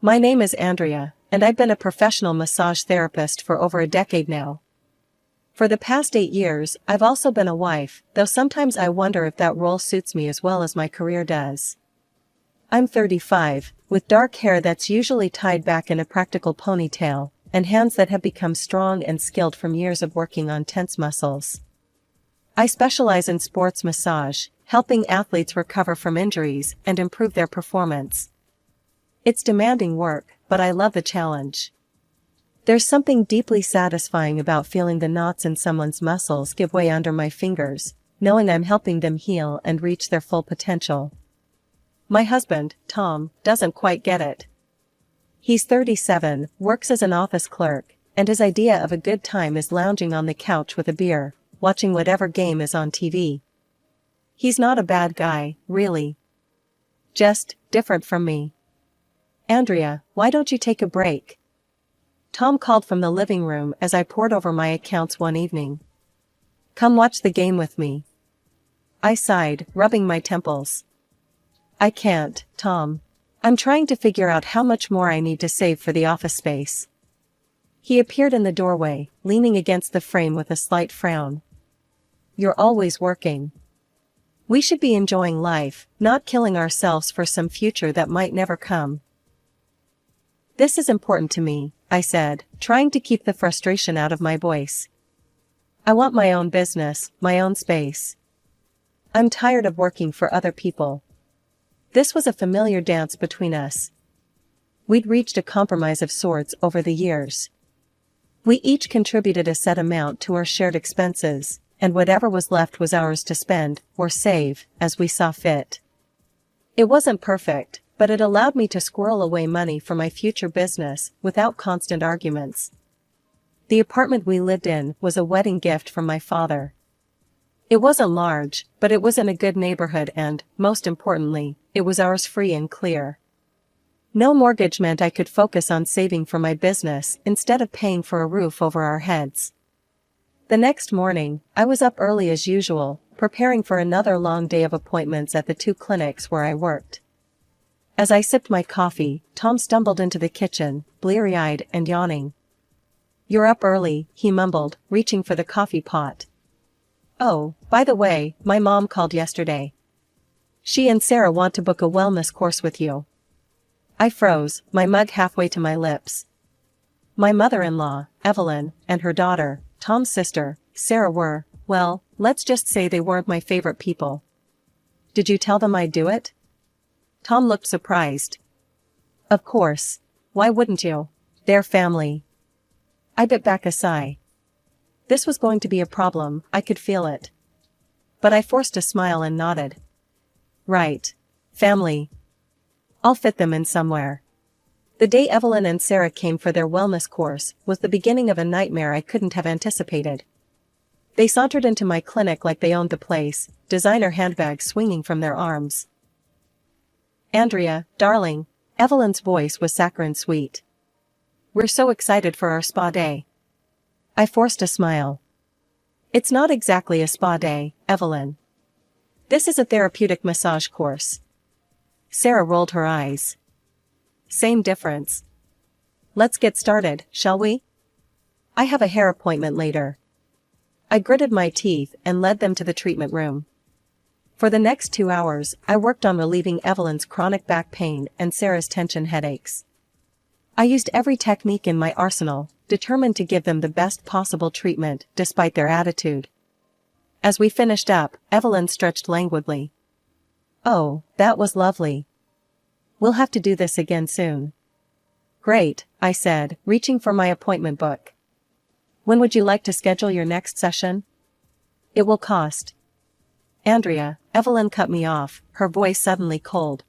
My name is Andrea, and I've been a professional massage therapist for over a decade now. For the past 8 years, I've also been a wife, though sometimes I wonder if that role suits me as well as my career does. I'm 35, with dark hair that's usually tied back in a practical ponytail, and hands that have become strong and skilled from years of working on tense muscles. I specialize in sports massage, helping athletes recover from injuries and improve their performance. It's demanding work, but I love the challenge. There's something deeply satisfying about feeling the knots in someone's muscles give way under my fingers, knowing I'm helping them heal and reach their full potential. My husband, Tom, doesn't quite get it. He's 37, works as an office clerk, and his idea of a good time is lounging on the couch with a beer, watching whatever game is on TV. He's not a bad guy, really. Just different from me. Andrea, why don't you take a break? Tom called from the living room as I pored over my accounts one evening. Come watch the game with me. I sighed, rubbing my temples. I can't, Tom. I'm trying to figure out how much more I need to save for the office space. He appeared in the doorway, leaning against the frame with a slight frown. You're always working. We should be enjoying life, not killing ourselves for some future that might never come. This is important to me, I said, trying to keep the frustration out of my voice. I want my own business, my own space. I'm tired of working for other people. This was a familiar dance between us. We'd reached a compromise of sorts over the years. We each contributed a set amount to our shared expenses, and whatever was left was ours to spend, or save, as we saw fit. It wasn't perfect, but it allowed me to squirrel away money for my future business without constant arguments. The apartment we lived in was a wedding gift from my father. It wasn't large, but it was in a good neighborhood and, most importantly, it was ours free and clear. No mortgage meant I could focus on saving for my business instead of paying for a roof over our heads. The next morning, I was up early as usual, preparing for another long day of appointments at the 2 clinics where I worked. As I sipped my coffee, Tom stumbled into the kitchen, bleary-eyed and yawning. You're up early, he mumbled, reaching for the coffee pot. Oh, by the way, my mom called yesterday. She and Sarah want to book a wellness course with you. I froze, my mug halfway to my lips. My mother-in-law, Evelyn, and her daughter, Tom's sister, Sarah were, well, let's just say they weren't my favorite people. Did you tell them I'd do it? Tom looked surprised. Of course. Why wouldn't you? They're family. I bit back a sigh. This was going to be a problem, I could feel it. But I forced a smile and nodded. Right. Family. I'll fit them in somewhere. The day Evelyn and Sarah came for their wellness course was the beginning of a nightmare I couldn't have anticipated. They sauntered into my clinic like they owned the place, designer handbags swinging from their arms. Andrea, darling, Evelyn's voice was saccharine sweet. We're so excited for our spa day. I forced a smile. It's not exactly a spa day, Evelyn. This is a therapeutic massage course. Sarah rolled her eyes. Same difference. Let's get started, shall we? I have a hair appointment later. I gritted my teeth and led them to the treatment room. For the next 2 hours, I worked on relieving Evelyn's chronic back pain and Sarah's tension headaches. I used every technique in my arsenal, determined to give them the best possible treatment despite their attitude. As we finished up, Evelyn stretched languidly. Oh, that was lovely. We'll have to do this again soon. Great, I said, reaching for my appointment book. When would you like to schedule your next session? It will cost. Andrea, Evelyn cut me off, her voice suddenly cold.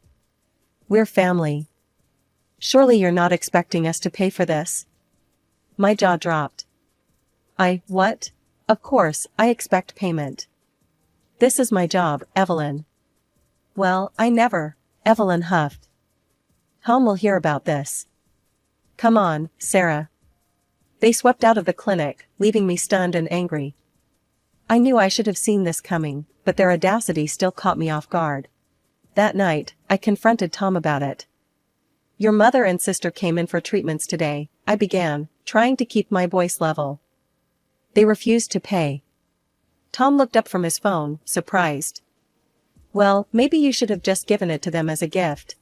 We're family. Surely you're not expecting us to pay for this? My jaw dropped. What? Of course, I expect payment. This is my job, Evelyn. Well, I never, Evelyn huffed. Tom will hear about this. Come on, Sarah. They swept out of the clinic, leaving me stunned and angry. I knew I should have seen this coming, but their audacity still caught me off guard. That night, I confronted Tom about it. Your mother and sister came in for treatments today, I began, trying to keep my voice level. They refused to pay. Tom looked up from his phone, surprised. Well, maybe you should have just given it to them as a gift.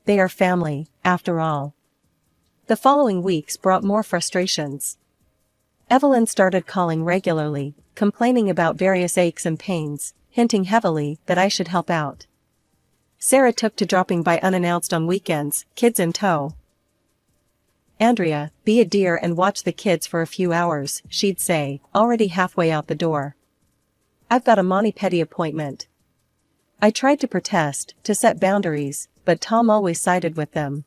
They are family, after all. The following weeks brought more frustrations. Evelyn started calling regularly, complaining about various aches and pains, hinting heavily that I should help out. Sarah took to dropping by unannounced on weekends, kids in tow. Andrea, be a dear and watch the kids for a few hours, she'd say, already halfway out the door. I've got a mani-pedi appointment. I tried to protest, to set boundaries, but Tom always sided with them.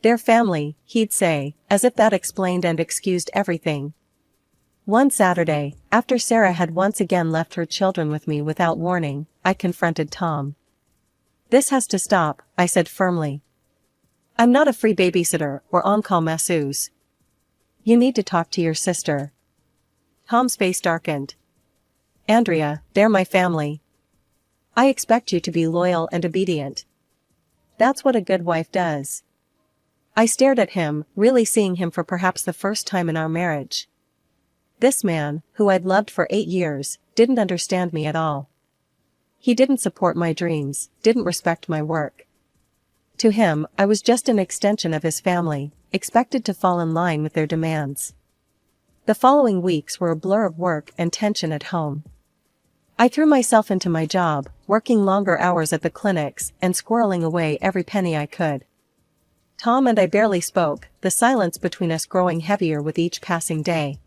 They're family, he'd say, as if that explained and excused everything. One Saturday, after Sarah had once again left her children with me without warning, I confronted Tom. This has to stop, I said firmly. I'm not a free babysitter or on-call masseuse. You need to talk to your sister. Tom's face darkened. Andrea, they're my family. I expect you to be loyal and obedient. That's what a good wife does. I stared at him, really seeing him for perhaps the first time in our marriage. This man, who I'd loved for 8 years, didn't understand me at all. He didn't support my dreams, didn't respect my work. To him, I was just an extension of his family, expected to fall in line with their demands. The following weeks were a blur of work and tension at home. I threw myself into my job, working longer hours at the clinics and squirreling away every penny I could. Tom and I barely spoke, the silence between us growing heavier with each passing day.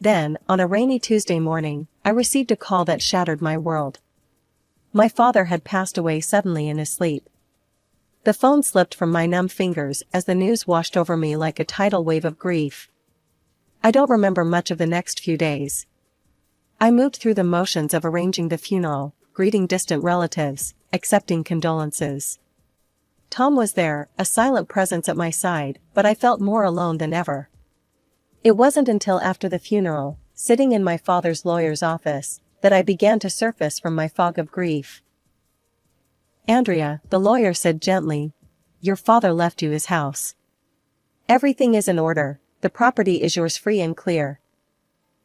Then, on a rainy Tuesday morning, I received a call that shattered my world. My father had passed away suddenly in his sleep. The phone slipped from my numb fingers as the news washed over me like a tidal wave of grief. I don't remember much of the next few days. I moved through the motions of arranging the funeral, greeting distant relatives, accepting condolences. Tom was there, a silent presence at my side, but I felt more alone than ever. It wasn't until after the funeral, sitting in my father's lawyer's office, that I began to surface from my fog of grief. Andrea, the lawyer said gently, your father left you his house. Everything is in order, the property is yours free and clear.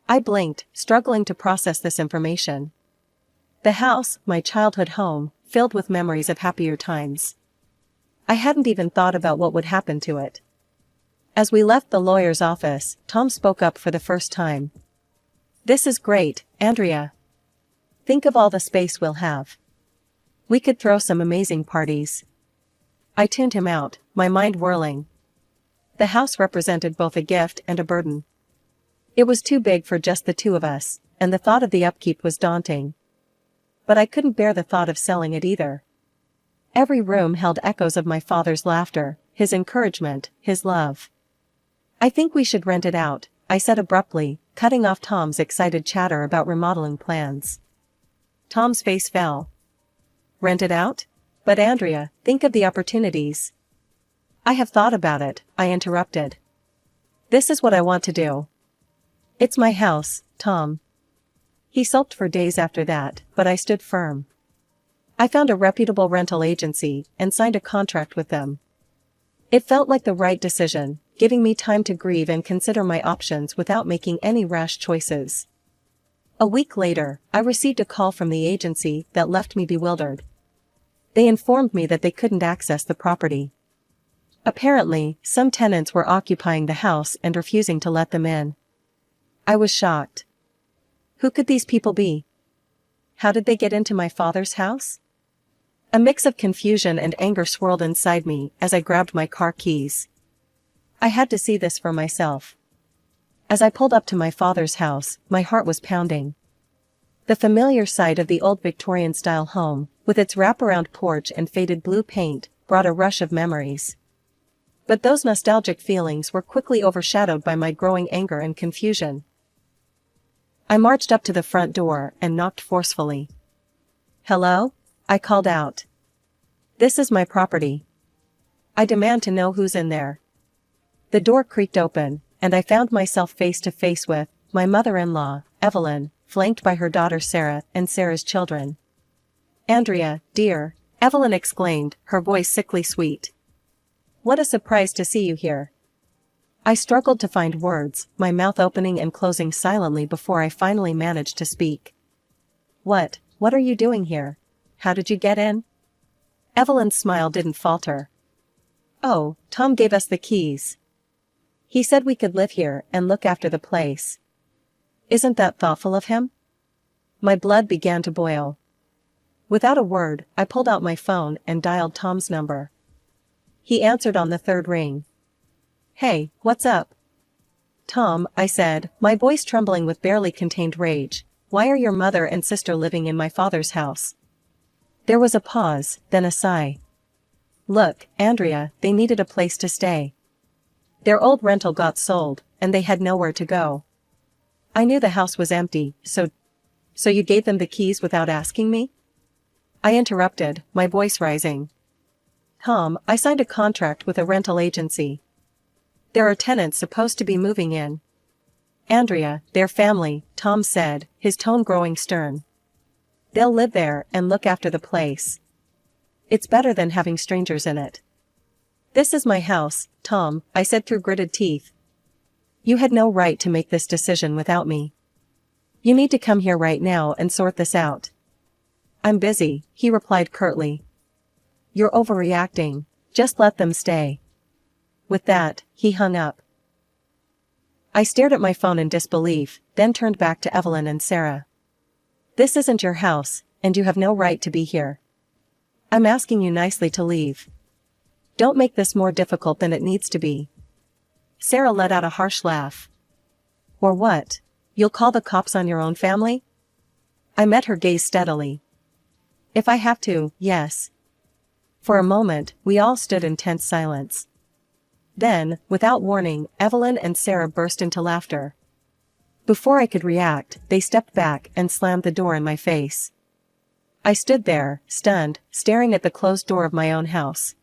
I blinked, struggling to process this information. The house, my childhood home, filled with memories of happier times. I hadn't even thought about what would happen to it. As we left the lawyer's office, Tom spoke up for the first time. This is great, Andrea. Think of all the space we'll have. We could throw some amazing parties. I tuned him out, my mind whirling. The house represented both a gift and a burden. It was too big for just the two of us, and the thought of the upkeep was daunting. But I couldn't bear the thought of selling it either. Every room held echoes of my father's laughter, his encouragement, his love. I think we should rent it out, I said abruptly, cutting off Tom's excited chatter about remodeling plans. Tom's face fell. Rent it out? But Andrea, think of the opportunities. I have thought about it, I interrupted. This is what I want to do. It's my house, Tom. He sulked for days after that, but I stood firm. I found a reputable rental agency and signed a contract with them. It felt like the right decision, giving me time to grieve and consider my options without making any rash choices. A week later, I received a call from the agency that left me bewildered. They informed me that they couldn't access the property. Apparently, some tenants were occupying the house and refusing to let them in. I was shocked. Who could these people be? How did they get into my father's house? A mix of confusion and anger swirled inside me as I grabbed my car keys. I had to see this for myself. As I pulled up to my father's house, my heart was pounding. The familiar sight of the old Victorian-style home, with its wraparound porch and faded blue paint, brought a rush of memories. But those nostalgic feelings were quickly overshadowed by my growing anger and confusion. I marched up to the front door and knocked forcefully. Hello? I called out. This is my property. I demand to know who's in there. The door creaked open, and I found myself face to face with my mother-in-law, Evelyn, flanked by her daughter Sarah and Sarah's children. Andrea, dear, Evelyn exclaimed, her voice sickly sweet. What a surprise to see you here. I struggled to find words, my mouth opening and closing silently before I finally managed to speak. What are you doing here? How did you get in? Evelyn's smile didn't falter. Oh, Tom gave us the keys. He said we could live here and look after the place. Isn't that thoughtful of him? My blood began to boil. Without a word, I pulled out my phone and dialed Tom's number. He answered on the third ring. Hey, what's up? Tom, I said, my voice trembling with barely contained rage. Why are your mother and sister living in my father's house? There was a pause, then a sigh. Look, Andrea, they needed a place to stay. Their old rental got sold, and they had nowhere to go. I knew the house was empty, so you gave them the keys without asking me? I interrupted, my voice rising. Tom, I signed a contract with a rental agency. There are tenants supposed to be moving in. Andrea, their family, Tom said, his tone growing stern. They'll live there and look after the place. It's better than having strangers in it. This is my house, Tom, I said through gritted teeth. You had no right to make this decision without me. You need to come here right now and sort this out. I'm busy, he replied curtly. You're overreacting. Just let them stay. With that, he hung up. I stared at my phone in disbelief, then turned back to Evelyn and Sarah. This isn't your house, and you have no right to be here. I'm asking you nicely to leave. Don't make this more difficult than it needs to be. Sarah let out a harsh laugh. Or what? You'll call the cops on your own family? I met her gaze steadily. If I have to, yes. For a moment, we all stood in tense silence. Then, without warning, Evelyn and Sarah burst into laughter. Before I could react, they stepped back and slammed the door in my face. I stood there, stunned, staring at the closed door of my own house.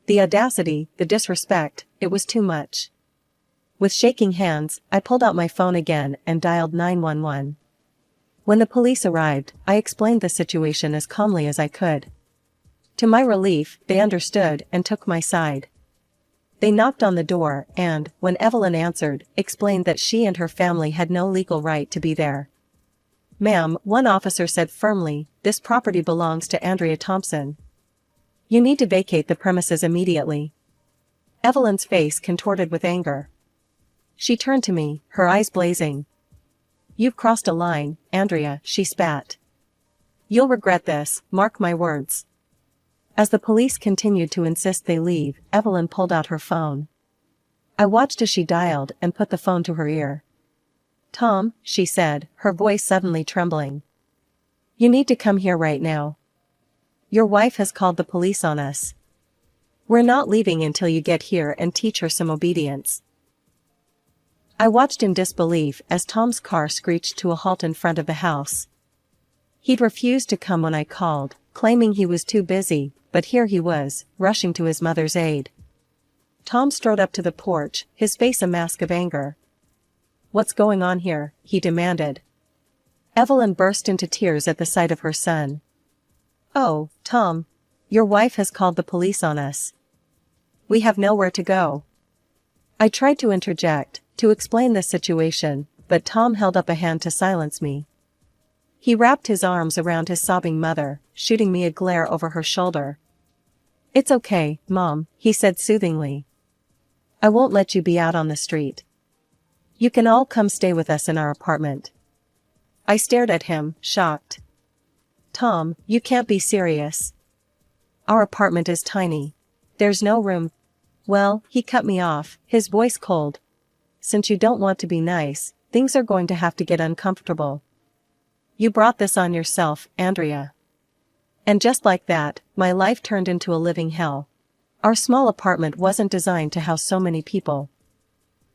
The audacity, the disrespect, it was too much. With shaking hands, I pulled out my phone again and dialed 911. When the police arrived, I explained the situation as calmly as I could. To my relief, they understood and took my side. They knocked on the door and, when Evelyn answered, explained that she and her family had no legal right to be there. Ma'am, one officer said firmly, this property belongs to Andrea Thompson. You need to vacate the premises immediately. Evelyn's face contorted with anger. She turned to me, her eyes blazing. You've crossed a line, Andrea, she spat. You'll regret this, mark my words. As the police continued to insist they leave, Evelyn pulled out her phone. I watched as she dialed and put the phone to her ear. Tom, she said, her voice suddenly trembling. You need to come here right now. Your wife has called the police on us. We're not leaving until you get here and teach her some obedience. I watched in disbelief as Tom's car screeched to a halt in front of the house. He'd refused to come when I called, claiming he was too busy, but here he was, rushing to his mother's aid. Tom strode up to the porch, his face a mask of anger. What's going on here? He demanded. Evelyn burst into tears at the sight of her son. Oh, Tom. Your wife has called the police on us. We have nowhere to go. I tried to interject, to explain the situation, but Tom held up a hand to silence me. He wrapped his arms around his sobbing mother, shooting me a glare over her shoulder. It's okay, Mom, he said soothingly. I won't let you be out on the street. You can all come stay with us in our apartment. I stared at him, shocked. Tom, you can't be serious. Our apartment is tiny. There's no room. Well, he cut me off, his voice cold. Since you don't want to be nice, things are going to have to get uncomfortable. You brought this on yourself, Andrea. And just like that, my life turned into a living hell. Our small apartment wasn't designed to house so many people.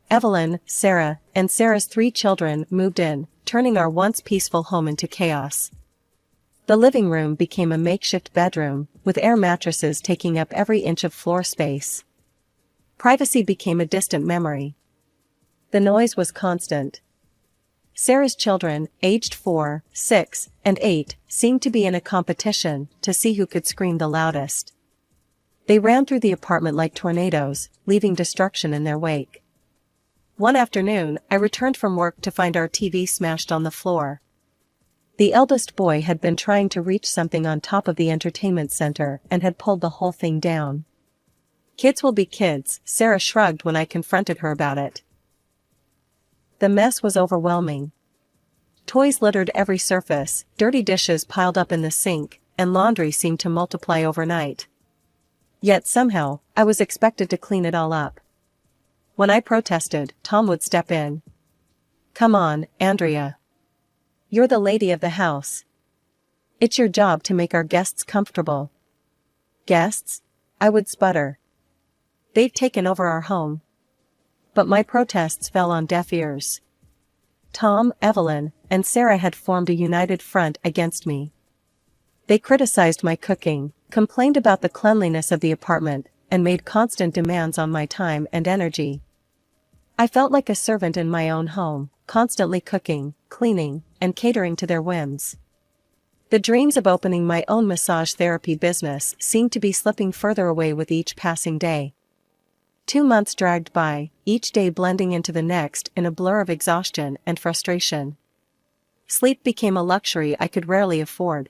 Evelyn, Sarah, and Sarah's 3 children moved in, turning our once peaceful home into chaos. The living room became a makeshift bedroom, with air mattresses taking up every inch of floor space. Privacy became a distant memory. The noise was constant. Sarah's children, aged 4, 6, and 8, seemed to be in a competition to see who could scream the loudest. They ran through the apartment like tornadoes, leaving destruction in their wake. One afternoon, I returned from work to find our TV smashed on the floor. The eldest boy had been trying to reach something on top of the entertainment center and had pulled the whole thing down. Kids will be kids, Sarah shrugged when I confronted her about it. The mess was overwhelming. Toys littered every surface, dirty dishes piled up in the sink, and laundry seemed to multiply overnight. Yet somehow, I was expected to clean it all up. When I protested, Tom would step in. "Come on, Andrea. You're the lady of the house. It's your job to make our guests comfortable." "Guests?" I would sputter. "They've taken over our home." But my protests fell on deaf ears. Tom, Evelyn, and Sarah had formed a united front against me. They criticized my cooking, complained about the cleanliness of the apartment, and made constant demands on my time and energy. I felt like a servant in my own home, constantly cooking, cleaning, and catering to their whims. The dreams of opening my own massage therapy business seemed to be slipping further away with each passing day. 2 months dragged by, each day blending into the next in a blur of exhaustion and frustration. Sleep became a luxury I could rarely afford.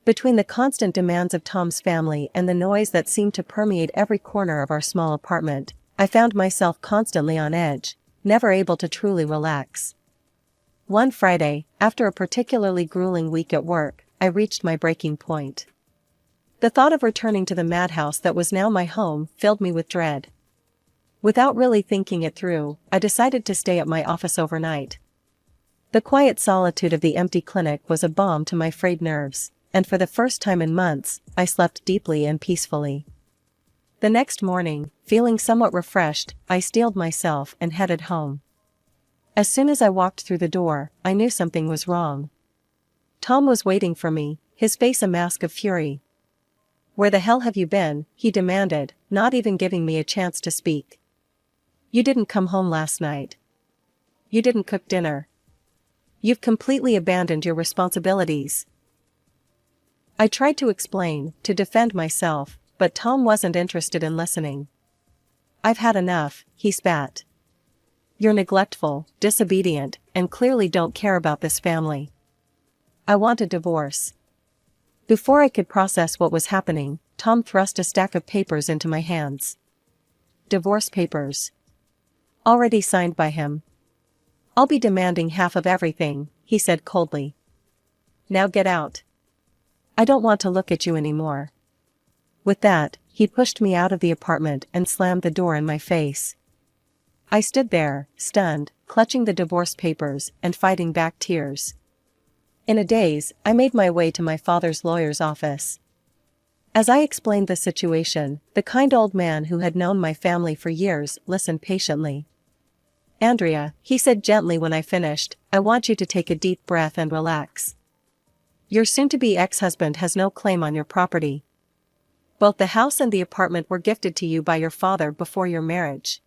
Between the constant demands of Tom's family and the noise that seemed to permeate every corner of our small apartment, I found myself constantly on edge, never able to truly relax. One Friday, after a particularly grueling week at work, I reached my breaking point. The thought of returning to the madhouse that was now my home filled me with dread. Without really thinking it through, I decided to stay at my office overnight. The quiet solitude of the empty clinic was a balm to my frayed nerves, and for the first time in months, I slept deeply and peacefully. The next morning, feeling somewhat refreshed, I steeled myself and headed home. As soon as I walked through the door, I knew something was wrong. Tom was waiting for me, his face a mask of fury. "Where the hell have you been?" he demanded, not even giving me a chance to speak. "You didn't come home last night. You didn't cook dinner. You've completely abandoned your responsibilities." I tried to explain, to defend myself, but Tom wasn't interested in listening. "I've had enough," he spat. "You're neglectful, disobedient, and clearly don't care about this family. I want a divorce." Before I could process what was happening, Tom thrust a stack of papers into my hands. Divorce papers. Already signed by him. "I'll be demanding half of everything," he said coldly. "Now get out. I don't want to look at you anymore." With that, he pushed me out of the apartment and slammed the door in my face. I stood there, stunned, clutching the divorce papers and fighting back tears. In a daze, I made my way to my father's lawyer's office. As I explained the situation, the kind old man who had known my family for years listened patiently. "Andrea," he said gently when I finished, "I want you to take a deep breath and relax. Your soon-to-be ex-husband has no claim on your property. Both the house and the apartment were gifted to you by your father before your marriage.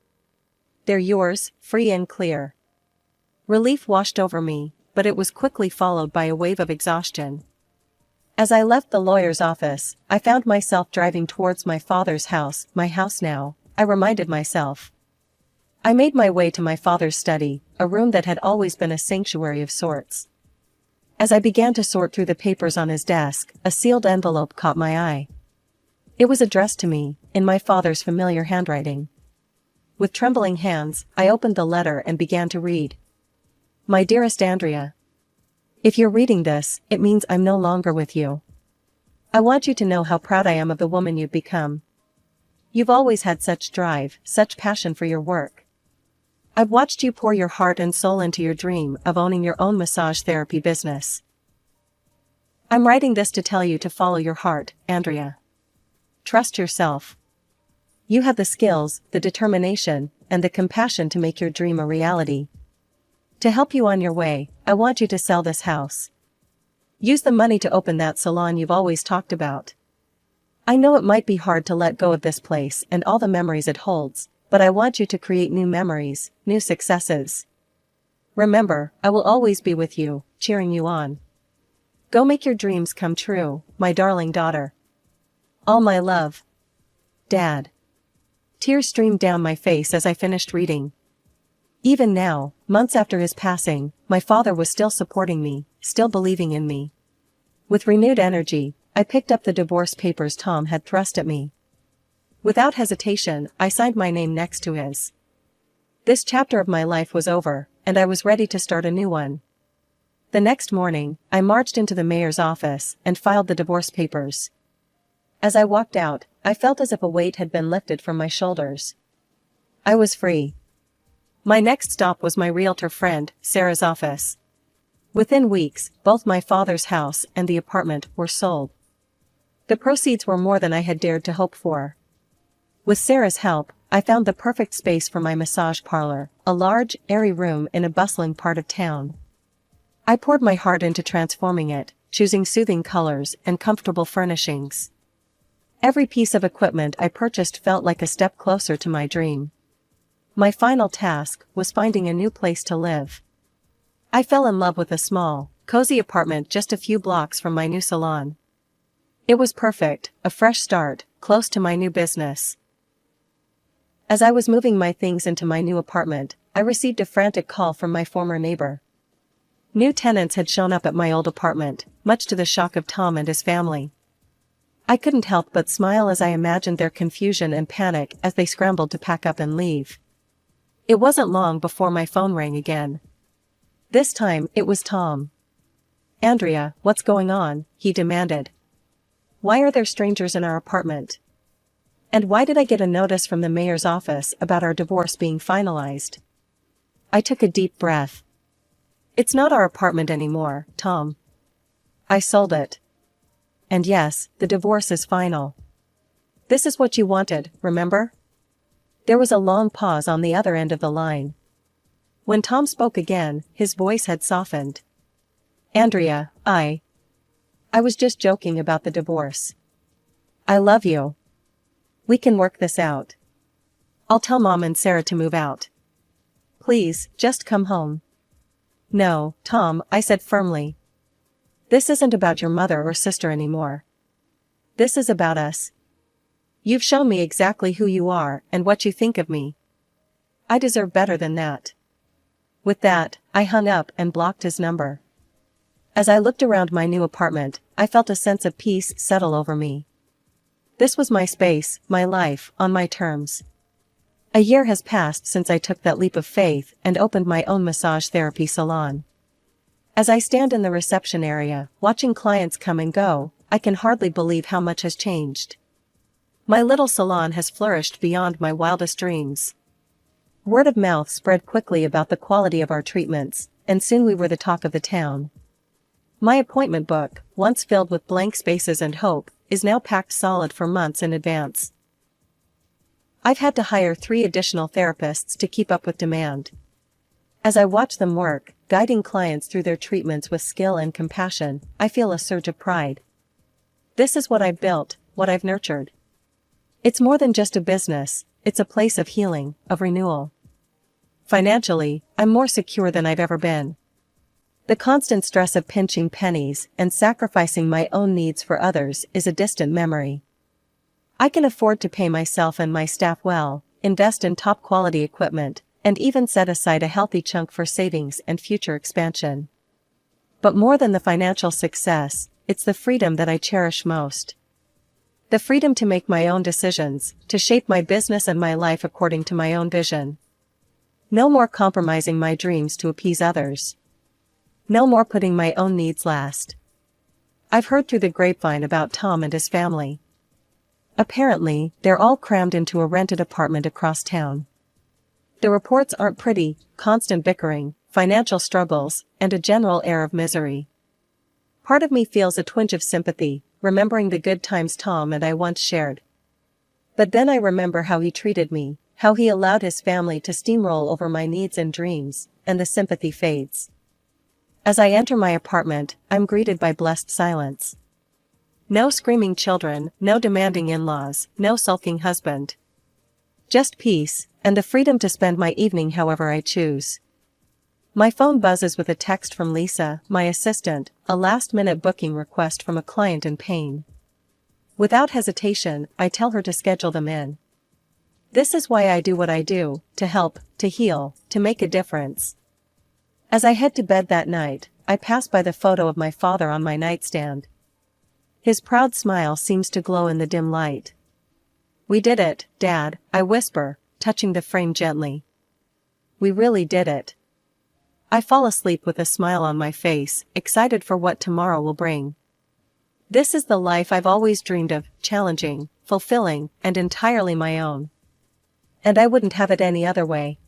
They're yours, free and clear." Relief washed over me, but it was quickly followed by a wave of exhaustion. As I left the lawyer's office, I found myself driving towards my father's house, my house now, I reminded myself. I made my way to my father's study, a room that had always been a sanctuary of sorts. As I began to sort through the papers on his desk, a sealed envelope caught my eye. It was addressed to me, in my father's familiar handwriting. With trembling hands, I opened the letter and began to read. "My dearest Andrea. If you're reading this, it means I'm no longer with you. I want you to know how proud I am of the woman you've become. You've always had such drive, such passion for your work. I've watched you pour your heart and soul into your dream of owning your own massage therapy business. I'm writing this to tell you to follow your heart, Andrea. Trust yourself. You have the skills, the determination, and the compassion to make your dream a reality. To help you on your way, I want you to sell this house. Use the money to open that salon you've always talked about. I know it might be hard to let go of this place and all the memories it holds, but I want you to create new memories, new successes. Remember, I will always be with you, cheering you on. Go make your dreams come true, my darling daughter. All my love." Dad. Tears streamed down my face as I finished reading. Even now, months after his passing, my father was still supporting me, still believing in me. With renewed energy, I picked up the divorce papers Tom had thrust at me. Without hesitation, I signed my name next to his. This chapter of my life was over, and I was ready to start a new one. The next morning, I marched into the mayor's office and filed the divorce papers. As I walked out, I felt as if a weight had been lifted from my shoulders. I was free. My next stop was my realtor friend, Sarah's office. Within weeks, both my father's house and the apartment were sold. The proceeds were more than I had dared to hope for. With Sarah's help, I found the perfect space for my massage parlor, a large, airy room in a bustling part of town. I poured my heart into transforming it, choosing soothing colors and comfortable furnishings. Every piece of equipment I purchased felt like a step closer to my dream. My final task was finding a new place to live. I fell in love with a small, cozy apartment just a few blocks from my new salon. It was perfect, a fresh start, close to my new business. As I was moving my things into my new apartment, I received a frantic call from my former neighbor. New tenants had shown up at my old apartment, much to the shock of Tom and his family. I couldn't help but smile as I imagined their confusion and panic as they scrambled to pack up and leave. It wasn't long before my phone rang again. This time, it was Tom. "Andrea, what's going on?" he demanded. "Why are there strangers in our apartment? And why did I get a notice from the mayor's office about our divorce being finalized?" I took a deep breath. "It's not our apartment anymore, Tom. I sold it. And yes, the divorce is final. This is what you wanted, remember?" There was a long pause on the other end of the line. When Tom spoke again, his voice had softened. "Andrea, I was just joking about the divorce. I love you. We can work this out. I'll tell Mom and Sarah to move out. Please, just come home." "No, Tom," I said firmly. "This isn't about your mother or sister anymore. This is about us. You've shown me exactly who you are and what you think of me. I deserve better than that." With that, I hung up and blocked his number. As I looked around my new apartment, I felt a sense of peace settle over me. This was my space, my life, on my terms. A year has passed since I took that leap of faith and opened my own massage therapy salon. As I stand in the reception area, watching clients come and go, I can hardly believe how much has changed. My little salon has flourished beyond my wildest dreams. Word of mouth spread quickly about the quality of our treatments, and soon we were the talk of the town. My appointment book, once filled with blank spaces and hope, is now packed solid for months in advance. I've had to hire 3 additional therapists to keep up with demand. As I watch them work, guiding clients through their treatments with skill and compassion, I feel a surge of pride. This is what I've built, what I've nurtured. It's more than just a business, it's a place of healing, of renewal. Financially, I'm more secure than I've ever been. The constant stress of pinching pennies and sacrificing my own needs for others is a distant memory. I can afford to pay myself and my staff well, invest in top-quality equipment, and even set aside a healthy chunk for savings and future expansion. But more than the financial success, it's the freedom that I cherish most. The freedom to make my own decisions, to shape my business and my life according to my own vision. No more compromising my dreams to appease others. No more putting my own needs last. I've heard through the grapevine about Tom and his family. Apparently, they're all crammed into a rented apartment across town. The reports aren't pretty: constant bickering, financial struggles, and a general air of misery. Part of me feels a twinge of sympathy, remembering the good times Tom and I once shared. But then I remember how he treated me, how he allowed his family to steamroll over my needs and dreams, and the sympathy fades. As I enter my apartment, I'm greeted by blessed silence. No screaming children, no demanding in-laws, no sulking husband. Just peace, and the freedom to spend my evening however I choose. My phone buzzes with a text from Lisa, my assistant, a last-minute booking request from a client in pain. Without hesitation, I tell her to schedule them in. This is why I do what I do, to help, to heal, to make a difference. As I head to bed that night, I pass by the photo of my father on my nightstand. His proud smile seems to glow in the dim light. "We did it, Dad," I whisper, touching the frame gently. "We really did it." I fall asleep with a smile on my face, excited for what tomorrow will bring. This is the life I've always dreamed of, challenging, fulfilling, and entirely my own. And I wouldn't have it any other way.